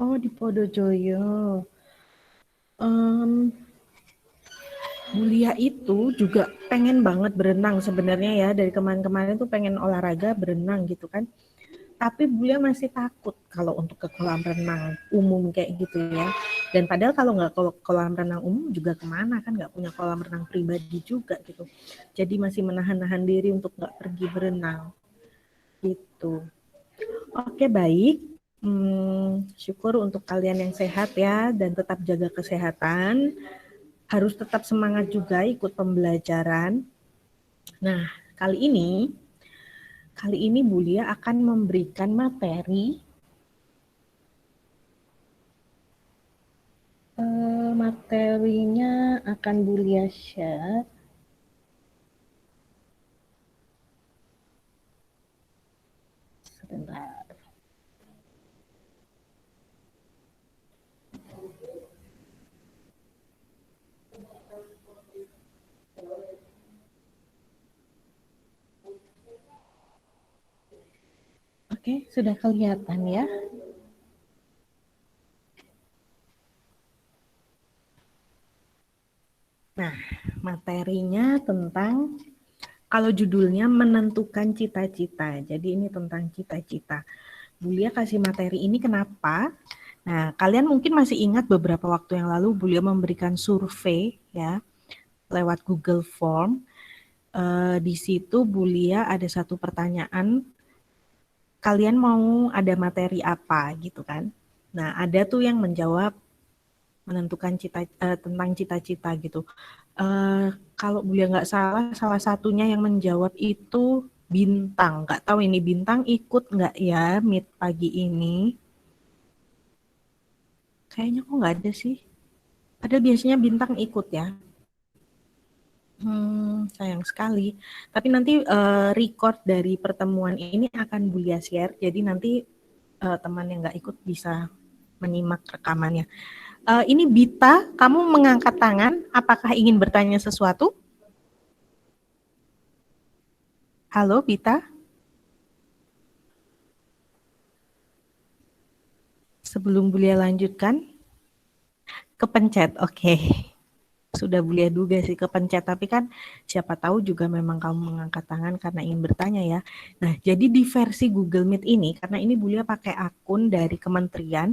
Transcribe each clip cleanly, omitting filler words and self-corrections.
Oh, di Podojoyo. Em, Bulia itu juga pengen banget berenang sebenarnya ya. Dari kemarin-kemarin tuh pengen olahraga berenang gitu kan. Tapi Bulia masih takut kalau untuk ke kolam renang umum kayak gitu ya. Dan padahal kalau nggak ke kolam renang umum juga kemana kan, nggak punya kolam renang pribadi juga gitu. Jadi masih menahan-nahan diri untuk nggak pergi berenang gitu. Oke, baik. Syukur untuk kalian yang sehat ya dan tetap jaga kesehatan. Harus tetap semangat juga ikut pembelajaran. Nah, kali ini Bulia akan memberikan materinya akan Bulia share. Sebentar. Oke, sudah kelihatan ya. Nah, materinya tentang, kalau judulnya menentukan cita-cita. Jadi ini tentang cita-cita. Bulia kasih materi ini kenapa? Nah, kalian mungkin masih ingat beberapa waktu yang lalu Bulia memberikan survei ya lewat Google Form. Di situ Bulia ada satu pertanyaan, kalian mau ada materi apa gitu kan? Nah, ada tuh yang menjawab menentukan tentang cita-cita gitu. Uh, Kalau Bulia nggak salah, salah satunya yang menjawab itu Bintang. Nggak tahu ini Bintang ikut nggak ya meet pagi ini? Kayaknya kok nggak ada sih. Padahal biasanya Bintang ikut ya. Sayang sekali. Tapi nanti record dari pertemuan ini akan Bulia share. Jadi nanti teman yang nggak ikut bisa menyimak rekamannya. Ini Bita, kamu mengangkat tangan. Apakah ingin bertanya sesuatu? Halo, Bita. Sebelum Bulia lanjutkan, kepencet. Oke. Sudah Bulia duga sih kepencet, tapi kan siapa tahu juga memang kamu mengangkat tangan karena ingin bertanya ya. Nah, jadi di versi Google Meet ini, karena ini Bulia pakai akun dari kementerian,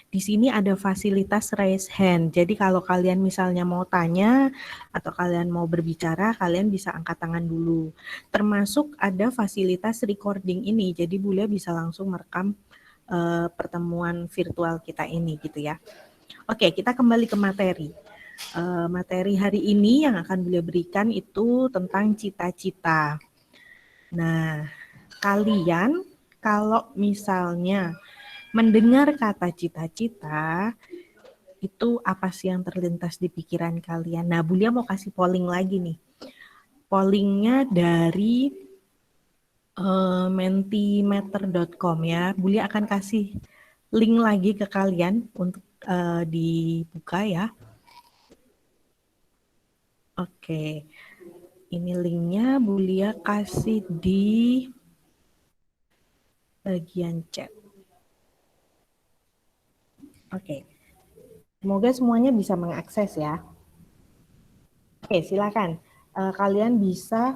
di sini ada fasilitas raise hand. Jadi kalau kalian misalnya mau tanya atau kalian mau berbicara, kalian bisa angkat tangan dulu. Termasuk ada fasilitas recording ini. Jadi Bulia bisa langsung merekam pertemuan virtual kita ini gitu ya. Oke, kita kembali ke materi. Materi hari ini yang akan beliau berikan itu tentang cita-cita. Nah, kalian kalau misalnya mendengar kata cita-cita, itu apa sih yang terlintas di pikiran kalian? Nah, Bulia mau kasih polling lagi nih. Pollingnya dari mentimeter.com ya. Bulia akan kasih link lagi ke kalian untuk dibuka ya. Oke, ini linknya Bulia kasih di bagian chat. Oke, semoga semuanya bisa mengakses ya. Oke, silakan. Kalian bisa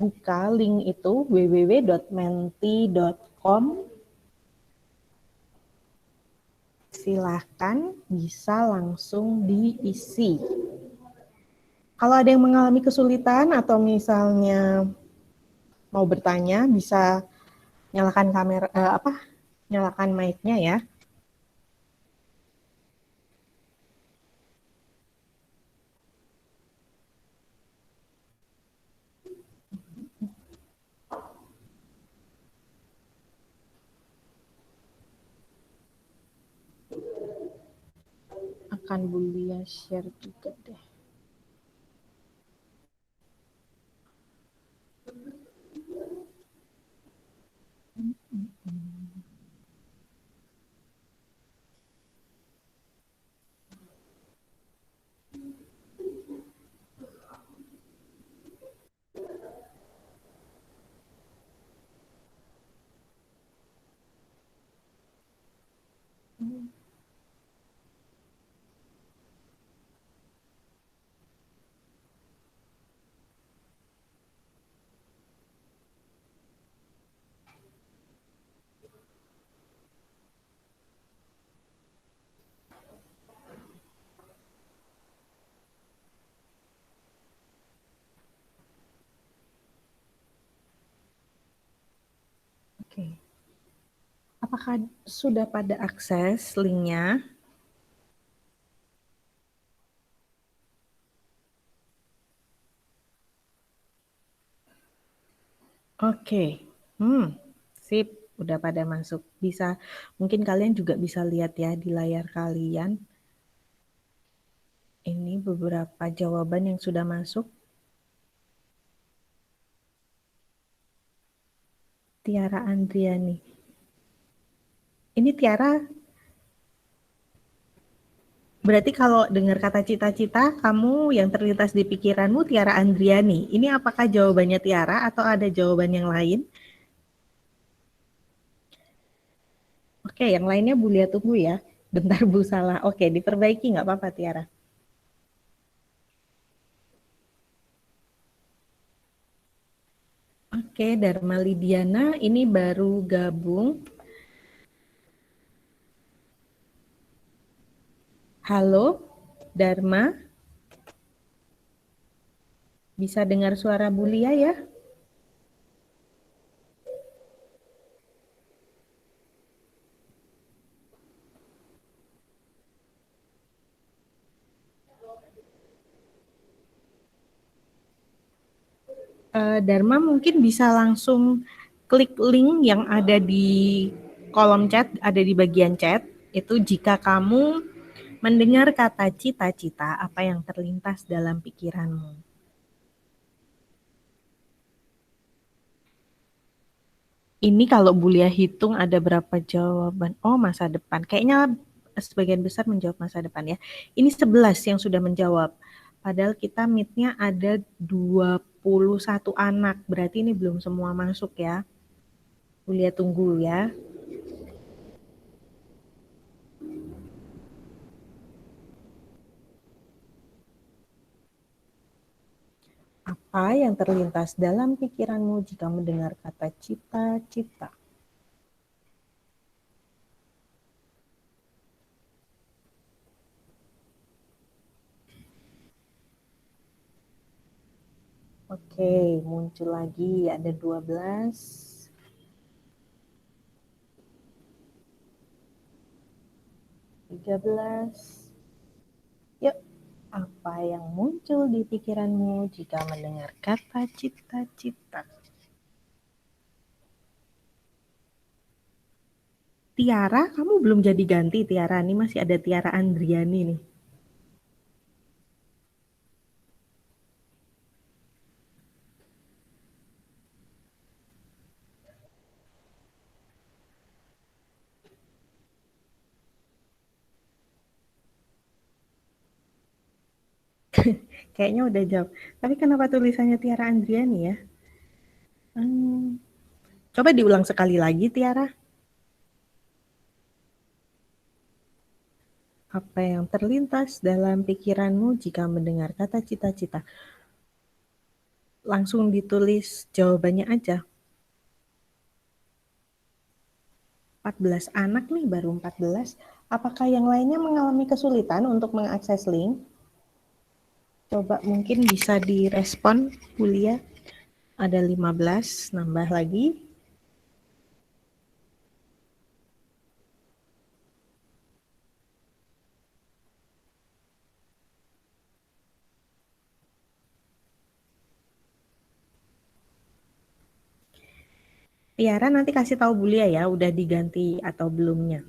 buka link itu www.menti.com. Silakan bisa langsung diisi. Kalau ada yang mengalami kesulitan atau misalnya mau bertanya, bisa nyalakan kamera nyalakan mic-nya ya. Akan Bulia share juga deh. Oke. Apakah sudah pada akses linknya? Oke. Sip. Udah pada masuk. Bisa, mungkin kalian juga bisa lihat ya di layar kalian. Ini beberapa jawaban yang sudah masuk. Tiara Andriani. Ini Tiara, berarti kalau dengar kata cita-cita, kamu yang terlintas di pikiranmu Tiara Andriani. Ini apakah jawabannya Tiara atau ada jawaban yang lain? Oke, yang lainnya Bu Lia tunggu ya. Bentar Bu salah. Oke, diperbaiki nggak apa-apa Tiara. Oke, Dharma Lidiana ini baru gabung. Halo, Dharma. Bisa dengar suara Bu Lia ya? Dharma mungkin bisa langsung klik link yang ada di kolom chat, ada di bagian chat. Itu jika kamu mendengar kata cita-cita, apa yang terlintas dalam pikiranmu. Ini kalau Bulia hitung ada berapa jawaban? Oh, masa depan. Kayaknya sebagian besar menjawab masa depan ya. Ini 11 yang sudah menjawab. Padahal kita meet-nya ada 21 anak. Berarti ini belum semua masuk ya. Bulia tunggu ya. Apa yang terlintas dalam pikiranmu jika mendengar kata cita-cita? Oke, muncul lagi ada 12. 13. Yuk, apa yang muncul di pikiranmu jika mendengar kata cita-cita? Tiara, kamu belum jadi ganti Tiara, ini masih ada Tiara Andriani nih. Kayaknya udah jawab. Tapi kenapa tulisannya Tiara Andriani ya? Hmm, Coba diulang sekali lagi Tiara. Apa yang terlintas dalam pikiranmu jika mendengar kata cita-cita? Langsung ditulis jawabannya aja. 14 anak nih, baru 14. Apakah yang lainnya mengalami kesulitan untuk mengakses link? Coba mungkin bisa direspon, Bulia. Ada 15, nambah lagi. Tiara nanti kasih tahu Bulia ya, udah diganti atau belumnya.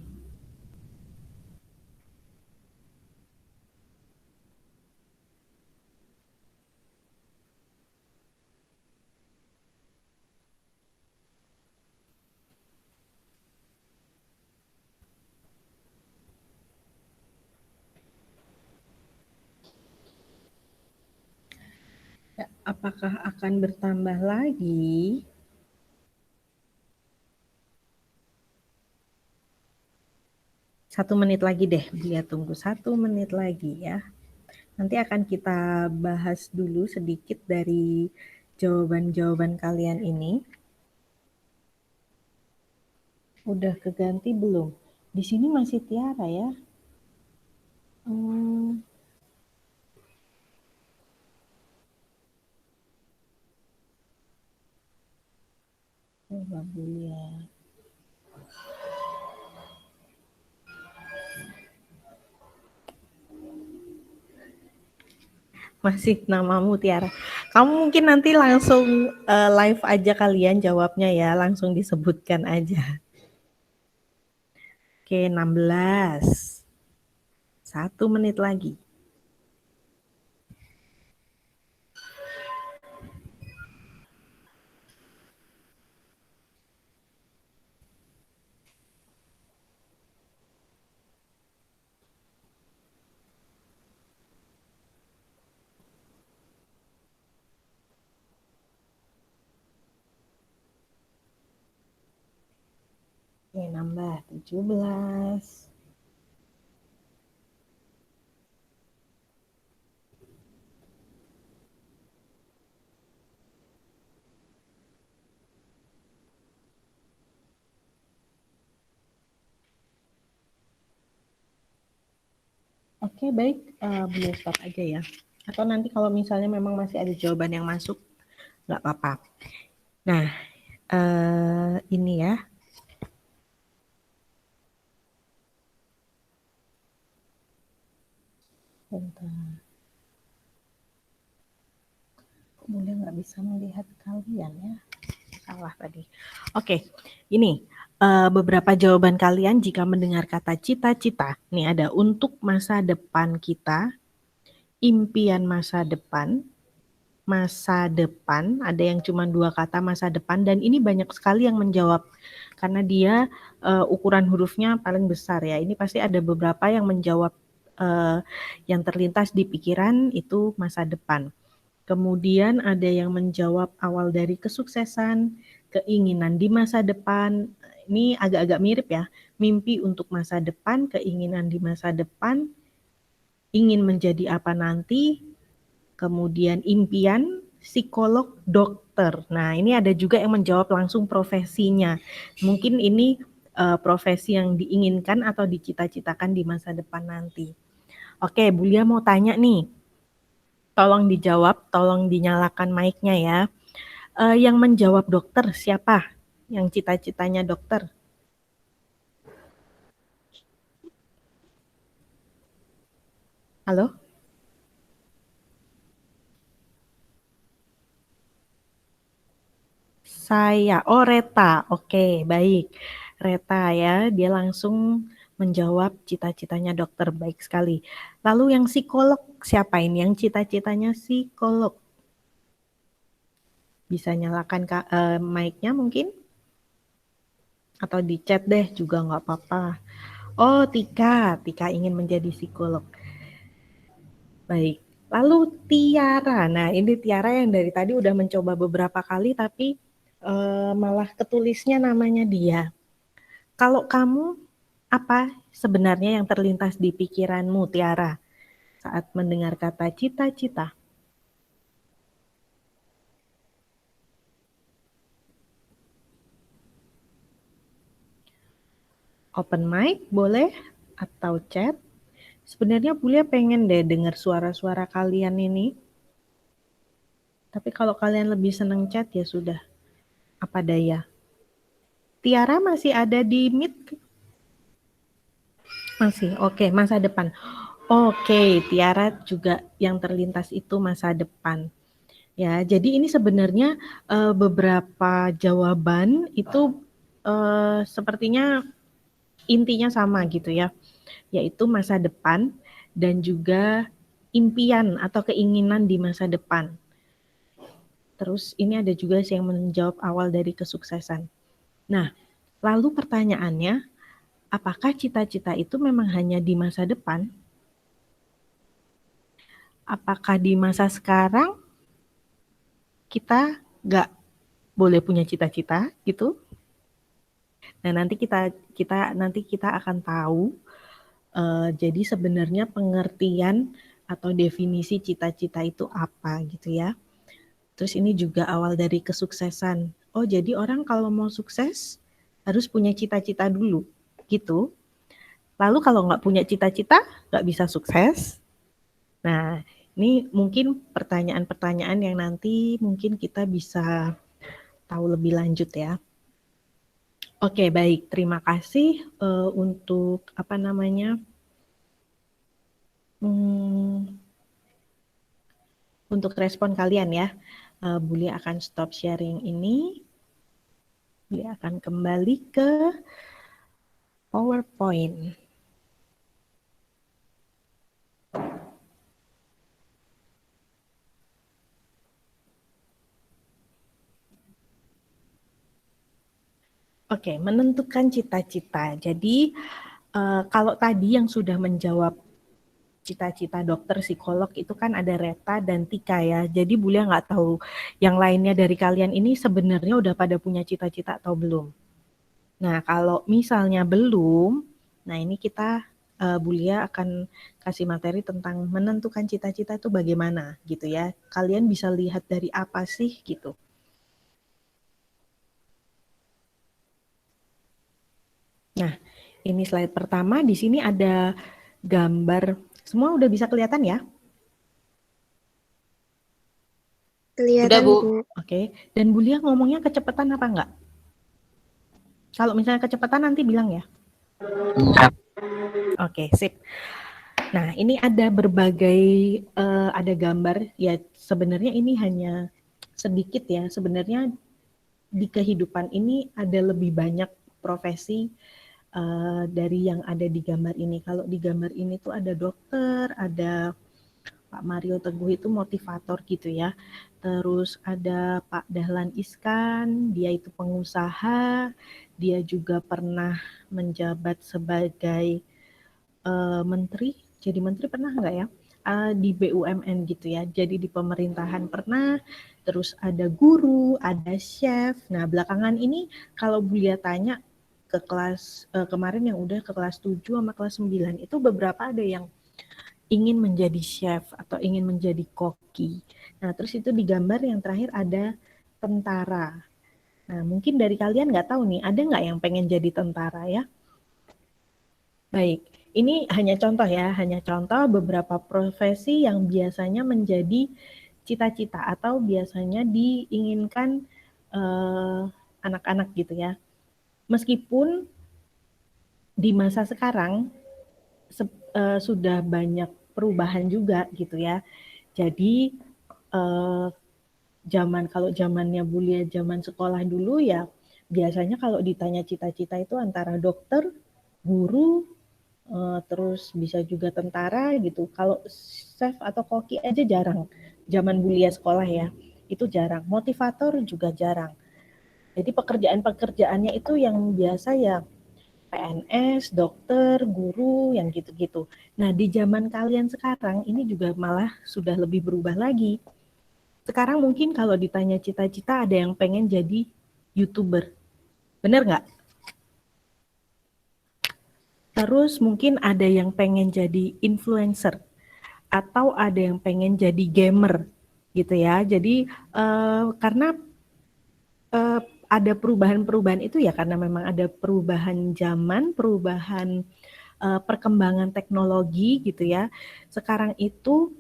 Ya, apakah akan bertambah lagi? Satu menit lagi deh, Bulia tunggu 1 menit lagi ya. Nanti akan kita bahas dulu sedikit dari jawaban-jawaban kalian ini. Udah keganti belum? Di sini masih Tiara ya. Hmm, Coba Bulia. Masih namamu Tiara. Kamu mungkin nanti langsung live aja kalian jawabnya ya, langsung disebutkan aja. Oke, 16. 1 menit lagi. Oke, nambah 17. Oke, baik. Boleh stop aja ya. Atau nanti kalau misalnya memang masih ada jawaban yang masuk, nggak apa-apa. Nah, ini ya. Bentar. Kok Bunda nggak bisa melihat kalian ya? Salah tadi. Oke, ini beberapa jawaban kalian jika mendengar kata cita-cita. Nih ada untuk masa depan kita, impian masa depan, ada yang cuma 2 kata masa depan dan ini banyak sekali yang menjawab karena dia ukuran hurufnya paling besar ya. Ini pasti ada beberapa yang menjawab yang terlintas di pikiran itu masa depan. Kemudian ada yang menjawab awal dari kesuksesan, keinginan di masa depan. Ini agak-agak mirip ya. Mimpi untuk masa depan, keinginan di masa depan, ingin menjadi apa nanti, kemudian impian, psikolog, dokter. Nah, ini ada juga yang menjawab langsung profesinya. Mungkin ini profesi yang diinginkan atau dicita-citakan di masa depan nanti. Oke, Bulia mau tanya nih. Tolong dijawab, tolong dinyalakan mic-nya ya. Yang menjawab dokter siapa? Yang cita-citanya dokter? Halo? Saya. Oh, Reta. Oke, baik. Reta ya, dia langsung menjawab cita-citanya dokter. Baik sekali. Lalu yang psikolog siapa ini? Yang cita-citanya psikolog. Bisa nyalakan mic-nya mungkin? Atau di chat deh juga nggak apa-apa. Oh, Tika. Tika ingin menjadi psikolog. Baik. Lalu Tiara. Nah, ini Tiara yang dari tadi udah mencoba beberapa kali tapi malah ketulisnya namanya dia. Kalau kamu apa sebenarnya yang terlintas di pikiranmu Tiara saat mendengar kata cita-cita? Open mic boleh atau chat? Sebenarnya Bulia pengen deh dengar suara-suara kalian ini. Tapi kalau kalian lebih senang chat ya sudah. Apa daya? Tiara masih ada di Meet? Masih. Oke, masa depan. Oke, Tiara juga yang terlintas itu masa depan. Ya, jadi ini sebenarnya beberapa jawaban itu sepertinya intinya sama gitu ya, yaitu masa depan dan juga impian atau keinginan di masa depan. Terus ini ada juga yang menjawab awal dari kesuksesan. Nah, lalu pertanyaannya, apakah cita-cita itu memang hanya di masa depan? Apakah di masa sekarang kita nggak boleh punya cita-cita gitu? Nah, nanti kita akan tahu. Jadi sebenarnya pengertian atau definisi cita-cita itu apa gitu ya. Terus ini juga awal dari kesuksesan. Oh, jadi orang kalau mau sukses harus punya cita-cita dulu gitu. Lalu kalau nggak punya cita-cita nggak bisa sukses. Nah, ini mungkin pertanyaan-pertanyaan yang nanti mungkin kita bisa tahu lebih lanjut ya. Oke, baik. Terima kasih untuk apa namanya untuk respon kalian ya. Buli akan stop sharing ini. Buli akan kembali ke PowerPoint. Oke, menentukan cita-cita. Jadi kalau tadi yang sudah menjawab cita-cita dokter psikolog itu kan ada Reta dan Tika ya. Jadi Bulia nggak tahu yang lainnya dari kalian ini sebenarnya udah pada punya cita-cita atau belum. Nah kalau misalnya belum, nah ini kita Bulia akan kasih materi tentang menentukan cita-cita itu bagaimana gitu ya. Kalian bisa lihat dari apa sih gitu. Nah, ini slide pertama. Di sini ada gambar. Semua udah bisa kelihatan ya? Kelihatan, Bu. Oke. Dan Bulia ngomongnya kecepatan apa enggak? Kalau misalnya kecepatan nanti bilang ya. Oke, sip. Nah, ini ada berbagai ada gambar ya. Sebenarnya ini hanya sedikit ya. Sebenarnya di kehidupan ini ada lebih banyak profesi dari yang ada di gambar ini. Kalau di gambar ini tuh ada dokter, ada Pak Mario Teguh itu motivator gitu ya. Terus ada Pak Dahlan Iskan, dia itu pengusaha, dia juga pernah menjabat sebagai menteri. Jadi menteri pernah nggak ya? Di BUMN gitu ya. Jadi di pemerintahan pernah. Terus ada guru, ada chef. Nah belakangan ini kalau Bulia tanya ke kelas kemarin yang udah ke kelas 7 sama kelas 9 itu beberapa ada yang ingin menjadi chef atau ingin menjadi koki. Nah, terus itu di gambar yang terakhir ada tentara. Nah, mungkin dari kalian nggak tahu nih, ada nggak yang pengen jadi tentara ya? Baik, ini hanya contoh ya, hanya contoh beberapa profesi yang biasanya menjadi cita-cita atau biasanya diinginkan anak-anak gitu ya. Meskipun di masa sekarang sudah banyak perubahan juga gitu ya. Jadi kalau zamannya Bulia zaman sekolah dulu ya biasanya kalau ditanya cita-cita itu antara dokter, guru, terus bisa juga tentara gitu. Kalau chef atau koki aja jarang. Zaman Bulia sekolah ya, itu jarang. Motivator juga jarang. Jadi pekerjaan-pekerjaannya itu yang biasa ya PNS, dokter, guru, yang gitu-gitu. Nah, di zaman kalian sekarang ini juga malah sudah lebih berubah lagi. Sekarang mungkin kalau ditanya cita-cita ada yang pengen jadi YouTuber. Bener nggak? Terus mungkin ada yang pengen jadi influencer atau ada yang pengen jadi gamer gitu ya. Jadi karena ada perubahan-perubahan itu ya karena memang ada perubahan zaman, perubahan perkembangan teknologi gitu ya. Sekarang itu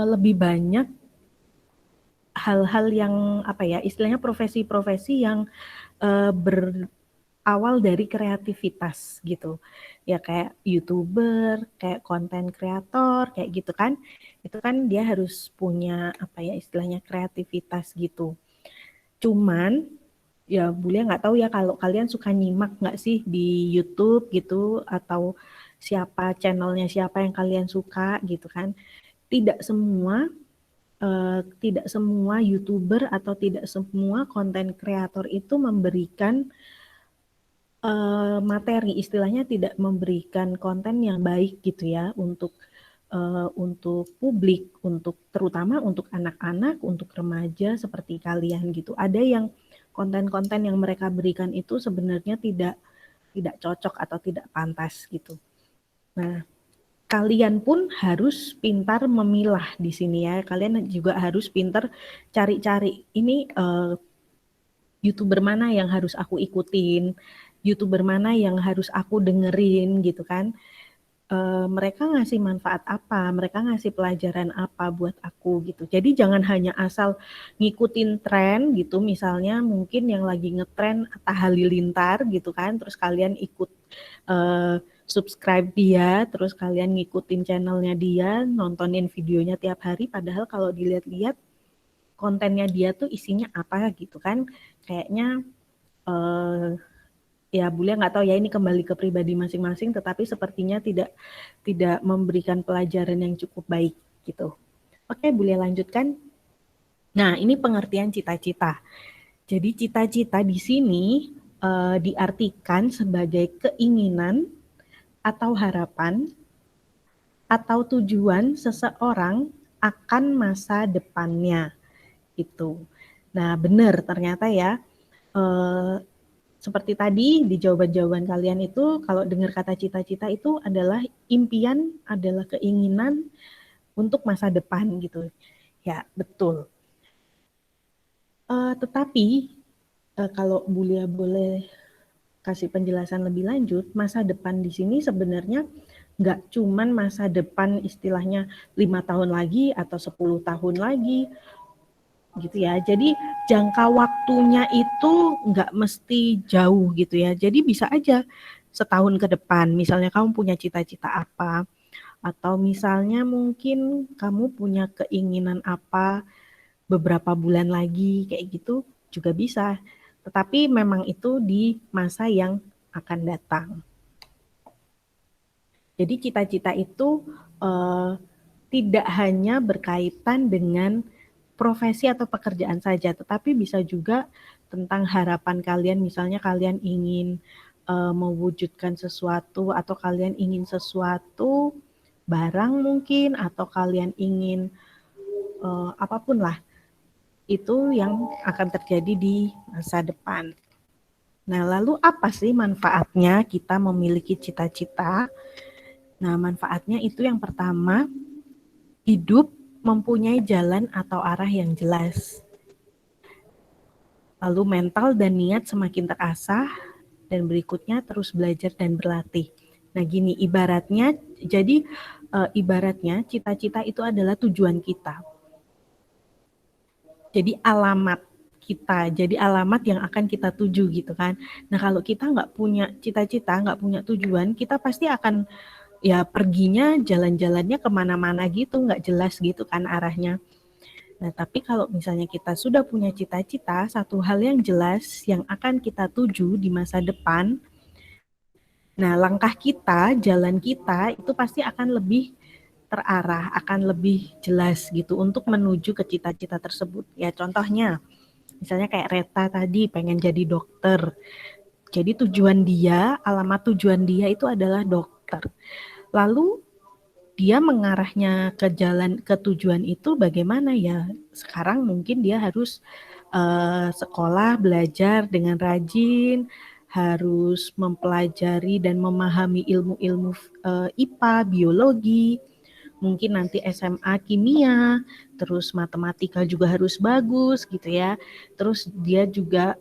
lebih banyak hal-hal yang apa ya istilahnya profesi-profesi yang berawal dari kreativitas gitu ya kayak YouTuber, kayak konten kreator kayak gitu kan itu kan dia harus punya apa ya istilahnya kreativitas gitu cuman ya Bulia nggak tahu ya kalau kalian suka nyimak nggak sih di YouTube gitu atau channelnya siapa yang kalian suka gitu kan tidak semua tidak semua YouTuber atau tidak semua konten kreator itu memberikan materi, istilahnya tidak memberikan konten yang baik gitu ya untuk publik, untuk terutama untuk anak-anak, untuk remaja seperti kalian gitu. Ada yang konten-konten yang mereka berikan itu sebenarnya tidak cocok atau tidak pantas gitu. Nah, kalian pun harus pintar memilah di sini ya. Kalian juga harus pintar cari-cari ini YouTuber mana yang harus aku ikutin, YouTuber mana yang harus aku dengerin gitu kan. mereka ngasih manfaat apa, mereka ngasih pelajaran apa buat aku gitu. Jadi jangan hanya asal ngikutin tren gitu, misalnya mungkin yang lagi ngetren Atta Halilintar gitu kan, terus kalian ikut subscribe dia, terus kalian ngikutin channelnya dia, nontonin videonya tiap hari, padahal kalau dilihat-lihat kontennya dia tuh isinya apa gitu kan, kayaknya ya Bulia nggak tahu ya, ini kembali ke pribadi masing-masing, tetapi sepertinya tidak memberikan pelajaran yang cukup baik gitu. Oke, Bulia lanjutkan. Nah, ini pengertian cita-cita. Jadi cita-cita di sini diartikan sebagai keinginan atau harapan atau tujuan seseorang akan masa depannya itu. Nah, benar ternyata ya. Eh, Seperti tadi di jawaban-jawaban kalian itu, kalau dengar kata cita-cita itu adalah impian, adalah keinginan untuk masa depan gitu. Ya, betul. Tetapi kalau Bulia boleh kasih penjelasan lebih lanjut, masa depan di sini sebenarnya nggak cuman masa depan istilahnya 5 tahun lagi atau 10 tahun lagi gitu ya. Jadi jangka waktunya itu nggak mesti jauh gitu ya. Jadi bisa aja setahun ke depan, misalnya kamu punya cita-cita apa, atau misalnya mungkin kamu punya keinginan apa beberapa bulan lagi, kayak gitu juga bisa. Tetapi memang itu di masa yang akan datang. Jadi cita-cita itu eh, tidak hanya berkaitan dengan profesi atau pekerjaan saja, tetapi bisa juga tentang harapan kalian. Misalnya kalian ingin mewujudkan sesuatu, atau kalian ingin sesuatu barang mungkin, atau kalian ingin apapun lah, itu yang akan terjadi di masa depan. Nah, lalu apa sih manfaatnya kita memiliki cita-cita? Nah, manfaatnya itu yang pertama, hidup mempunyai jalan atau arah yang jelas. Lalu mental dan niat semakin terasah, dan berikutnya terus belajar dan berlatih. Nah, gini ibaratnya, jadi ibaratnya cita-cita itu adalah tujuan kita. Jadi alamat kita, jadi alamat yang akan kita tuju gitu kan. Nah, kalau kita nggak punya cita-cita, nggak punya tujuan, kita pasti akan ya perginya jalan-jalannya kemana-mana gitu, nggak jelas gitu kan arahnya. Nah, tapi kalau misalnya kita sudah punya cita-cita, satu hal yang jelas yang akan kita tuju di masa depan, nah langkah kita, jalan kita itu pasti akan lebih terarah, akan lebih jelas gitu untuk menuju ke cita-cita tersebut. Ya contohnya, misalnya kayak Reta tadi pengen jadi dokter. Jadi tujuan dia, alamat tujuan dia itu adalah dokter. Lalu dia mengarahnya ke jalan ke tujuan itu bagaimana ya? Sekarang mungkin dia harus sekolah, belajar dengan rajin, harus mempelajari dan memahami ilmu-ilmu IPA, biologi, mungkin nanti SMA kimia, terus matematika juga harus bagus gitu ya. Terus dia juga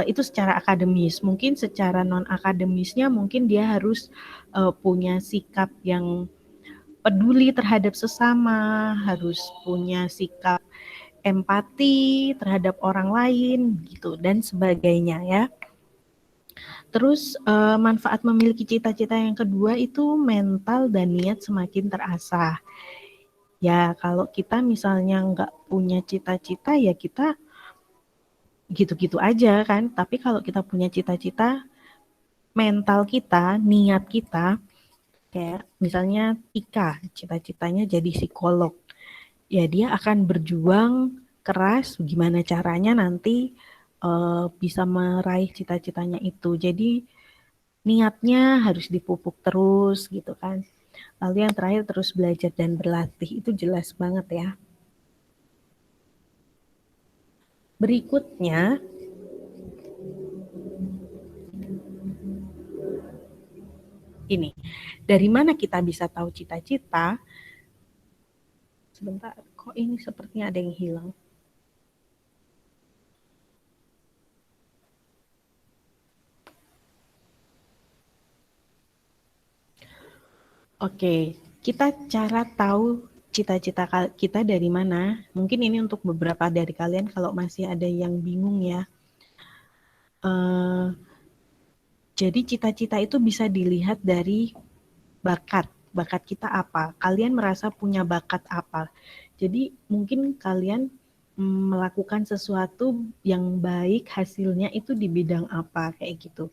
itu secara akademis, mungkin secara non akademisnya mungkin dia harus punya sikap yang peduli terhadap sesama, harus punya sikap empati terhadap orang lain gitu dan sebagainya ya. Terus manfaat memiliki cita-cita yang kedua itu mental dan niat semakin terasah. Ya kalau kita misalnya nggak punya cita-cita ya kita gitu-gitu aja kan. Tapi kalau kita punya cita-cita, mental kita, niat kita, kayak misalnya Ika, cita-citanya jadi psikolog. Ya dia akan berjuang keras gimana caranya nanti bisa meraih cita-citanya itu. Jadi niatnya harus dipupuk terus gitu kan. Lalu yang terakhir terus belajar dan berlatih, itu jelas banget ya. Berikutnya ini, dari mana kita bisa tahu cita-cita? Sebentar, kok ini sepertinya ada yang hilang. Oke, kita cara tahu cita-cita kita dari mana? Mungkin ini untuk beberapa dari kalian kalau masih ada yang bingung ya. Jadi cita-cita itu bisa dilihat dari bakat. Bakat kita apa? Kalian merasa punya bakat apa? Jadi mungkin kalian melakukan sesuatu yang baik hasilnya itu di bidang apa kayak gitu.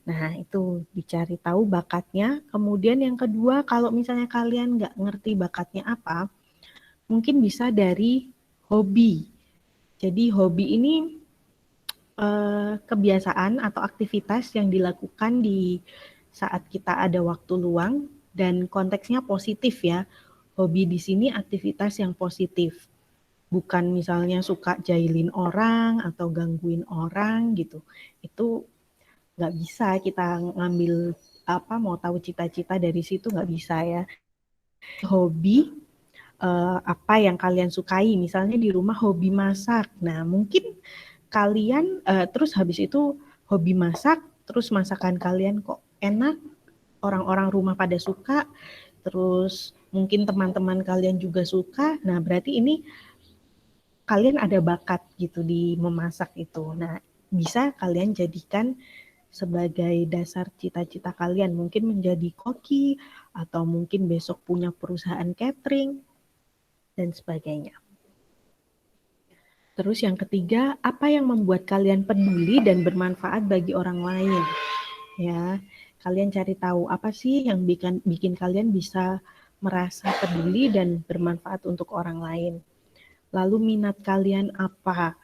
Nah, itu dicari tahu bakatnya. Kemudian yang kedua, kalau misalnya kalian nggak ngerti bakatnya apa, mungkin bisa dari hobi. Jadi hobi ini kebiasaan atau aktivitas yang dilakukan di saat kita ada waktu luang dan konteksnya positif ya. Hobi di sini aktivitas yang positif. Bukan misalnya suka jahilin orang atau gangguin orang gitu. Itu nggak bisa kita ngambil mau tahu cita-cita dari situ nggak bisa ya. Hobi apa yang kalian sukai, misalnya di rumah hobi masak. Nah mungkin kalian terus habis itu hobi masak, terus masakan kalian kok enak, orang-orang rumah pada suka, terus mungkin teman-teman kalian juga suka. Nah berarti ini kalian ada bakat gitu di memasak itu. Nah bisa kalian jadikan sebagai dasar cita-cita kalian, mungkin menjadi koki atau mungkin besok punya perusahaan catering dan sebagainya. Terus yang ketiga, apa yang membuat kalian peduli dan bermanfaat bagi orang lain? Ya, kalian cari tahu apa sih yang bikin kalian bisa merasa peduli dan bermanfaat untuk orang lain. Lalu minat kalian apa?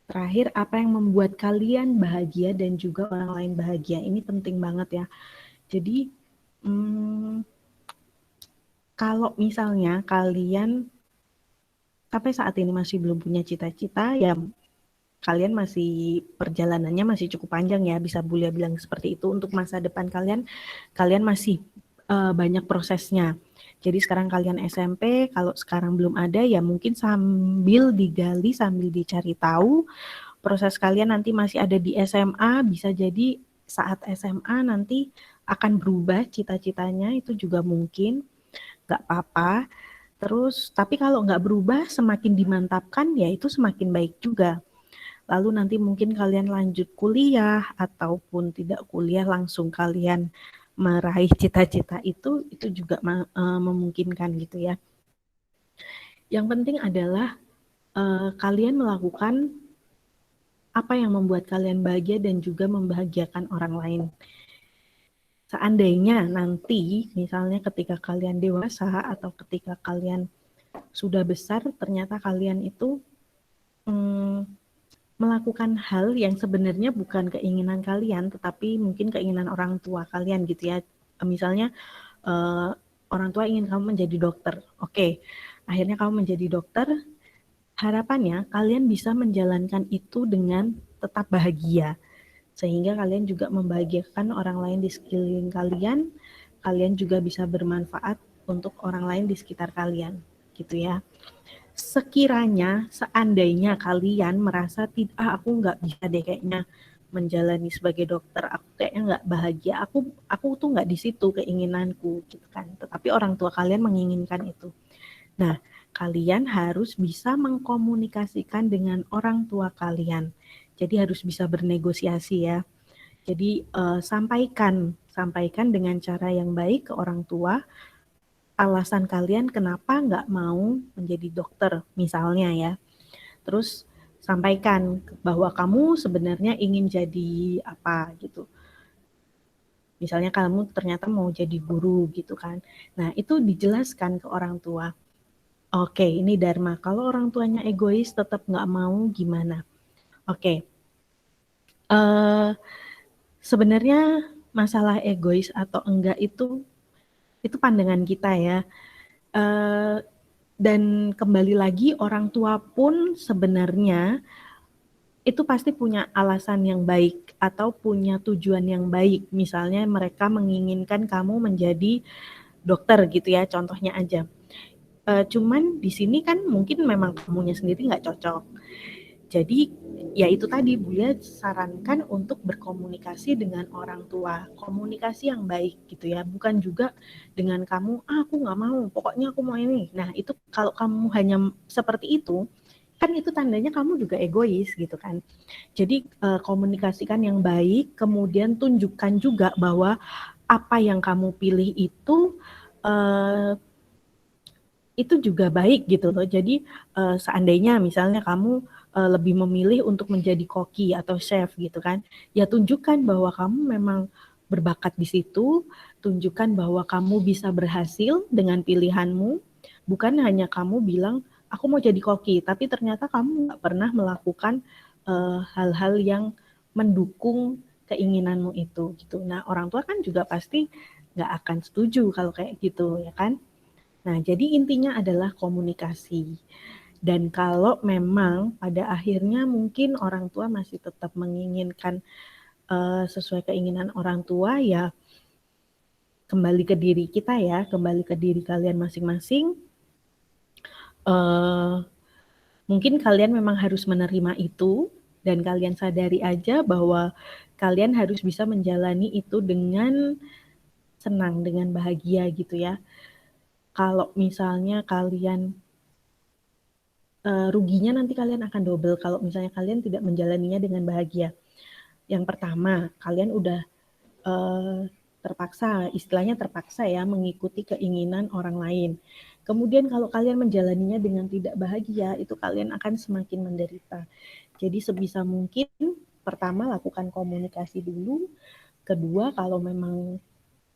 Terakhir, apa yang membuat kalian bahagia dan juga orang lain bahagia? Ini penting banget ya. Jadi, kalau misalnya kalian sampai saat ini masih belum punya cita-cita, ya kalian masih perjalanannya masih cukup panjang ya, bisa Bulia bilang seperti itu. Untuk masa depan kalian, kalian masih banyak prosesnya. Jadi sekarang kalian SMP, kalau sekarang belum ada ya mungkin sambil digali, sambil dicari tahu. Proses kalian nanti masih ada di SMA, bisa jadi saat SMA nanti akan berubah cita-citanya, itu juga mungkin, nggak apa-apa. Terus, tapi kalau nggak berubah, semakin dimantapkan, ya itu semakin baik juga. Lalu nanti mungkin kalian lanjut kuliah, ataupun tidak kuliah, langsung kalian meraih cita-cita itu juga memungkinkan gitu ya. Yang penting adalah kalian melakukan apa yang membuat kalian bahagia dan juga membahagiakan orang lain. Seandainya nanti, misalnya ketika kalian dewasa atau ketika kalian sudah besar, ternyata kalian itu melakukan hal yang sebenarnya bukan keinginan kalian, tetapi mungkin keinginan orang tua kalian gitu ya. Misalnya orang tua ingin kamu menjadi dokter. Oke, akhirnya kamu menjadi dokter. Harapannya kalian bisa menjalankan itu dengan tetap bahagia. Sehingga kalian juga membahagiakan orang lain di sekeliling kalian. Kalian juga bisa bermanfaat untuk orang lain di sekitar kalian. Gitu ya. Sekiranya, seandainya kalian merasa aku nggak bisa deh kayaknya menjalani sebagai dokter, aku kayaknya nggak bahagia, aku tuh nggak di situ keinginanku gitu kan. Tetapi orang tua kalian menginginkan itu. Nah, kalian harus bisa mengkomunikasikan dengan orang tua kalian. Jadi harus bisa bernegosiasi ya. Jadi sampaikan dengan cara yang baik ke orang tua. Alasan kalian kenapa nggak mau menjadi dokter misalnya ya. Terus sampaikan bahwa kamu sebenarnya ingin jadi apa gitu. Misalnya kamu ternyata mau jadi guru gitu kan. Nah itu dijelaskan ke orang tua. Oke, ini Dharma. Kalau orang tuanya egois tetap nggak mau gimana? Oke, sebenarnya masalah egois atau enggak itu pandangan kita ya. Dan kembali lagi orang tua pun sebenarnya itu pasti punya alasan yang baik atau punya tujuan yang baik. Misalnya mereka menginginkan kamu menjadi dokter gitu ya, contohnya aja. Cuman di sini kan mungkin memang kamunya sendiri nggak cocok. Jadi ya itu tadi Buya sarankan untuk berkomunikasi dengan orang tua, komunikasi yang baik gitu ya, bukan juga dengan kamu aku nggak mau, pokoknya aku mau ini. Nah itu kalau kamu hanya seperti itu, kan itu tandanya kamu juga egois gitu kan. Jadi komunikasikan yang baik, kemudian tunjukkan juga bahwa apa yang kamu pilih eh, itu juga baik gitu loh. Jadi seandainya misalnya kamu lebih memilih untuk menjadi koki atau chef gitu kan, ya tunjukkan bahwa kamu memang berbakat di situ, tunjukkan bahwa kamu bisa berhasil dengan pilihanmu, bukan hanya kamu bilang aku mau jadi koki, tapi ternyata kamu nggak pernah melakukan hal-hal yang mendukung keinginanmu itu gitu. Nah orang tua kan juga pasti nggak akan setuju kalau kayak gitu ya kan. Nah, jadi intinya adalah komunikasi. Dan kalau memang pada akhirnya mungkin orang tua masih tetap menginginkan sesuai keinginan orang tua, ya kembali ke diri kita ya, kembali ke diri kalian masing-masing. Uh, Mungkin kalian memang harus menerima itu dan kalian sadari aja bahwa kalian harus bisa menjalani itu dengan senang, dengan bahagia gitu ya. Kalau misalnya kalian ruginya nanti kalian akan double kalau misalnya kalian tidak menjalaninya dengan bahagia. Yang pertama, kalian udah uh, terpaksa, istilahnya terpaksa ya, mengikuti keinginan orang lain. Kemudian kalau kalian menjalaninya dengan tidak bahagia, itu kalian akan semakin menderita. Jadi sebisa mungkin, pertama lakukan komunikasi dulu. Kedua, kalau memang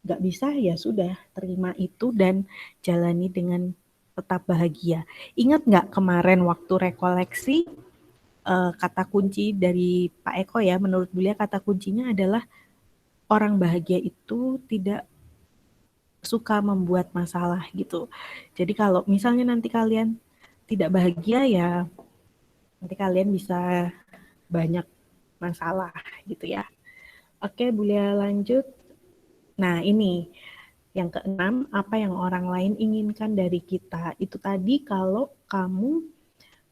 nggak bisa, ya sudah, terima itu dan jalani dengan tetap bahagia. Ingat nggak kemarin waktu rekoleksi kata kunci dari Pak Eko ya, menurut beliau kata kuncinya adalah orang bahagia itu tidak suka membuat masalah gitu. Jadi kalau misalnya nanti kalian tidak bahagia ya nanti kalian bisa banyak masalah gitu ya. Oke, boleh lanjut. Nah, ini yang keenam, apa yang orang lain inginkan dari kita. Itu tadi kalau kamu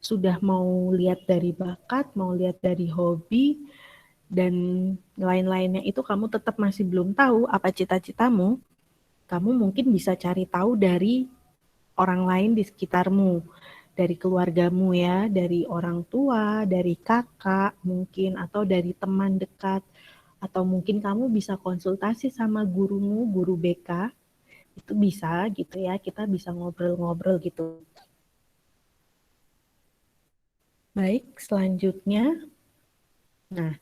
sudah mau lihat dari bakat, mau lihat dari hobi, dan lain-lainnya itu kamu tetap masih belum tahu apa cita-citamu, kamu mungkin bisa cari tahu dari orang lain di sekitarmu, dari keluargamu ya, dari orang tua, dari kakak mungkin, atau dari teman dekat, atau mungkin kamu bisa konsultasi sama gurumu, guru BK, itu bisa gitu ya, kita bisa ngobrol-ngobrol gitu. Baik, selanjutnya, nah,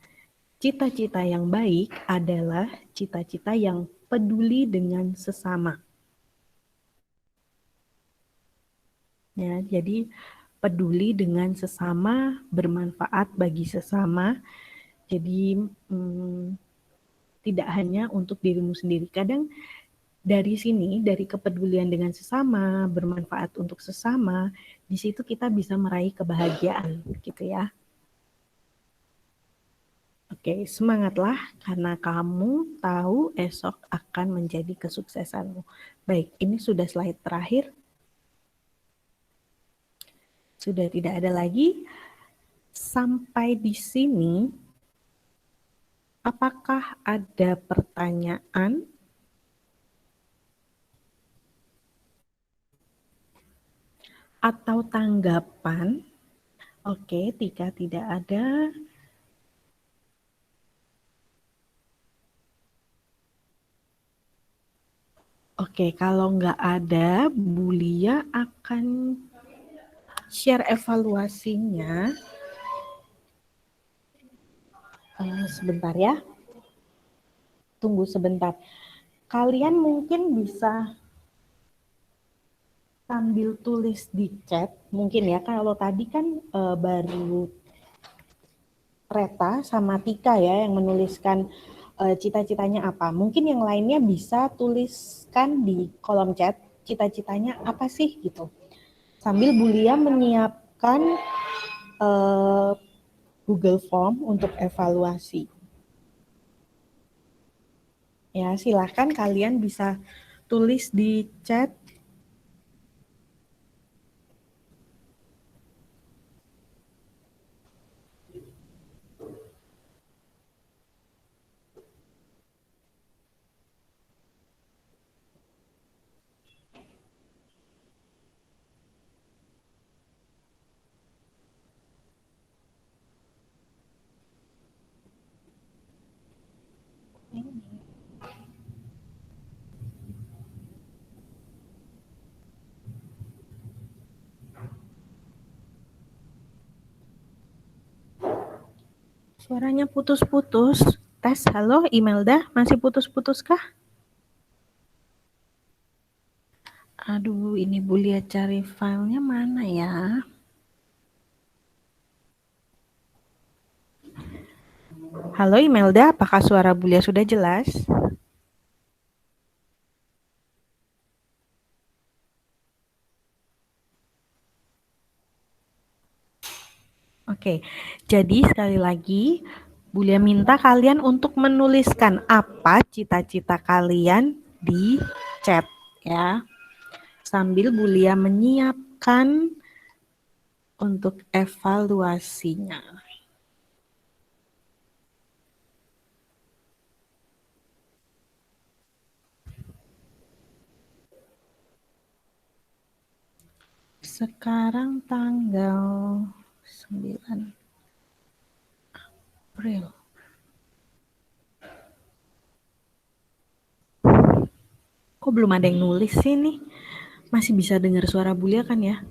cita-cita yang baik adalah cita-cita yang peduli dengan sesama. Ya, jadi peduli dengan sesama, bermanfaat bagi sesama. Jadi tidak hanya untuk dirimu sendiri. Kadang dari sini, dari kepedulian dengan sesama, bermanfaat untuk sesama, di situ kita bisa meraih kebahagiaan, gitu ya. Oke, semangatlah karena kamu tahu esok akan menjadi kesuksesanmu. Baik, ini sudah slide terakhir. Sudah tidak ada lagi. Sampai di sini, apakah ada pertanyaan atau tanggapan? Oke, jika tidak ada, oke, kalau nggak ada, Bulia akan share evaluasinya. Sebentar ya, tunggu sebentar. Kalian mungkin bisa sambil tulis di chat, mungkin ya, kalau tadi kan baru Reta sama Tika ya yang menuliskan cita-citanya apa. Mungkin yang lainnya bisa tuliskan di kolom chat cita-citanya apa sih gitu. Sambil Bulia menyiapkan uh, Google Form untuk evaluasi. Ya, silakan kalian bisa tulis di chat. Suaranya putus-putus. Tes, halo Imelda, masih putus-putus kah? Aduh, ini Bu Lia cari filenya mana ya? Halo Imelda, apakah suara Bu Lia sudah jelas? Oke, jadi sekali lagi Bu Lia minta kalian untuk menuliskan apa cita-cita kalian di chat ya. Sambil Bu Lia menyiapkan untuk evaluasinya. Sekarang tanggal 9 April. Kok belum ada yang nulis sih nih? Masih bisa dengar suara Bu Lia kan ya?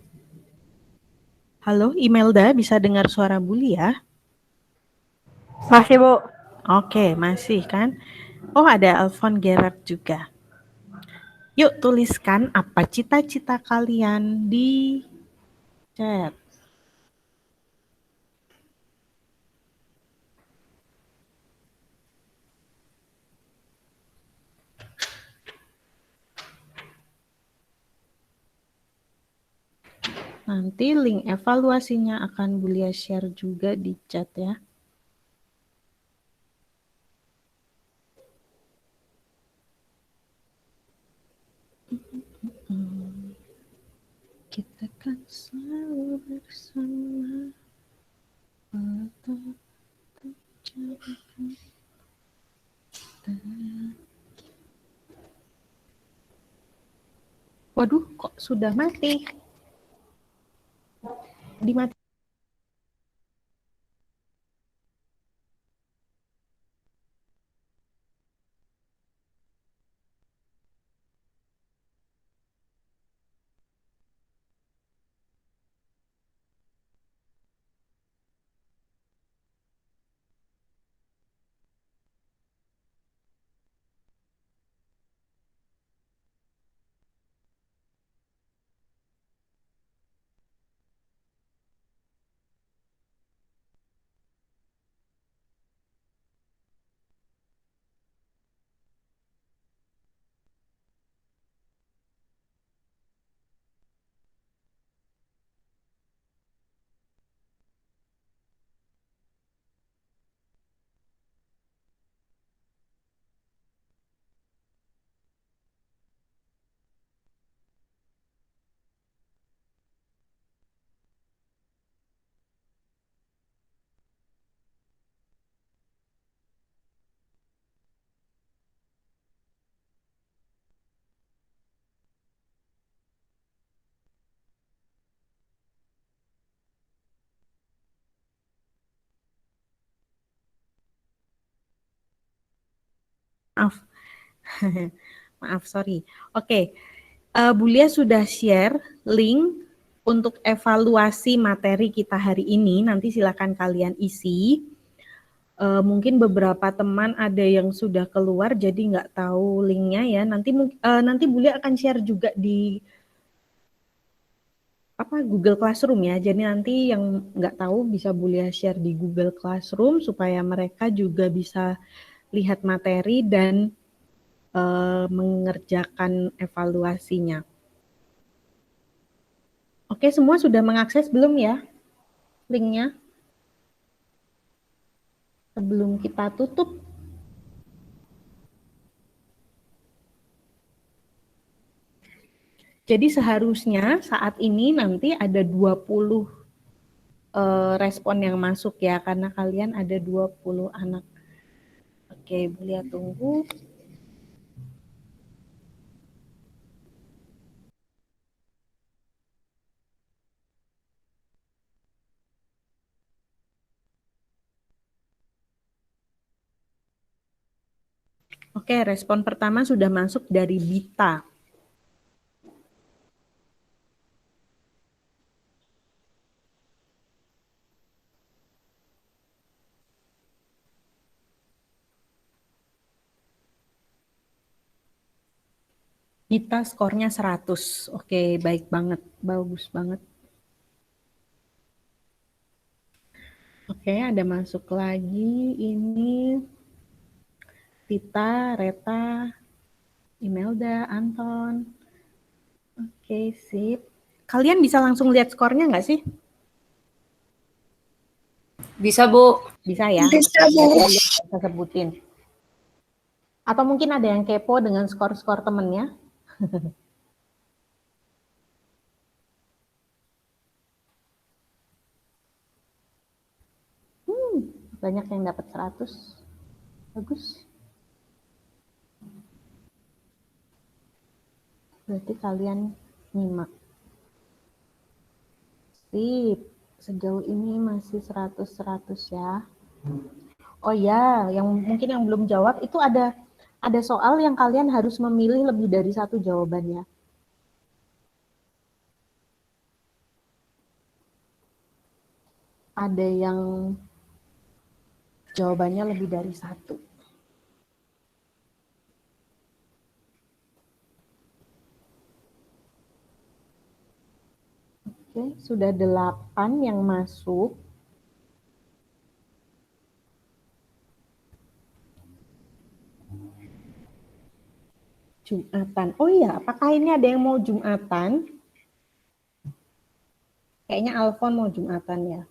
Halo, Imelda, bisa dengar suara Bu Lia? Masih, Bu. Oke, masih kan? Oh, ada Alfon Gerard juga. Yuk tuliskan apa cita-cita kalian di chat. Nanti link evaluasinya akan Bu Lia share juga di chat ya. Kita kan selalu bersama. Waduh, kok sudah mati? Dimati. Maaf. Maaf, sorry. Oke, Bu Lia sudah share link untuk evaluasi materi kita hari ini. Nanti silakan kalian isi. Mungkin beberapa teman ada yang sudah keluar, jadi nggak tahu linknya ya. Nanti Bu Lia akan share juga di Google Classroom ya. Jadi nanti yang nggak tahu bisa Bu Lia share di Google Classroom supaya mereka juga bisa lihat materi dan mengerjakan evaluasinya. Oke, semua sudah mengakses belum ya linknya? Sebelum kita tutup. Jadi seharusnya saat ini nanti ada 20 respon yang masuk ya, karena kalian ada 20 anak. Oke, Bu Lia tunggu. Oke, respon pertama sudah masuk dari Bita. Gita skornya 100. Oke, baik banget. Bagus banget. Oke, ada masuk lagi. Ini Tita, Reta, Imelda, Anton. Oke, sip. Kalian bisa langsung lihat skornya nggak sih? Bisa, Bu. Bisa ya? Bisa, Bu. Berarti bisa sebutin. Atau mungkin ada yang kepo dengan skor-skor temennya? Banyak yang dapat 100. Bagus. Berarti kalian nyimak. Sip. Sejauh ini masih 100-100 ya. Oh ya, yang mungkin yang belum jawab itu ada soal yang kalian harus memilih lebih dari satu jawabannya. Ada yang jawabannya lebih dari satu. Oke, sudah 8 yang masuk. Jumatan. Oh iya, apakah ini ada yang mau Jumatan? Kayaknya Alfon mau Jumatan ya.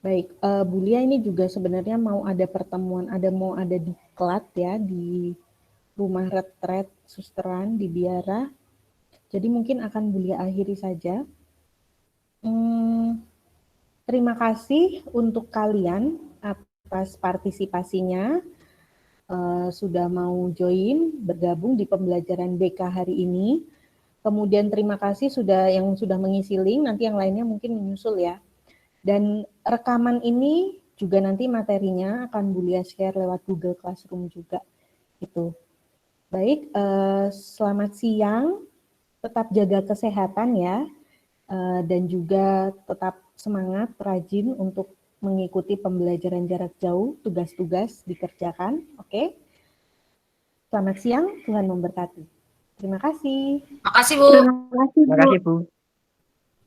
Baik, Bu Lia ini juga sebenarnya mau ada pertemuan, mau ada diklat ya di rumah retret susteran di Biara. Jadi mungkin akan Bu Lia akhiri saja. Terima kasih untuk kalian atas partisipasinya. Sudah mau join, bergabung di pembelajaran BK hari ini. Kemudian terima kasih yang sudah mengisi link, nanti yang lainnya mungkin menyusul ya. Dan rekaman ini juga nanti materinya akan Bu Lia share lewat Google Classroom juga. Gitu. Baik, selamat siang, tetap jaga kesehatan ya, dan juga tetap semangat, rajin untuk mengikuti pembelajaran jarak jauh, tugas-tugas dikerjakan, oke? Selamat siang, Tuhan memberkati. Terima kasih. Makasih, Bu. Terima kasih, Bu. Terima kasih, Bu.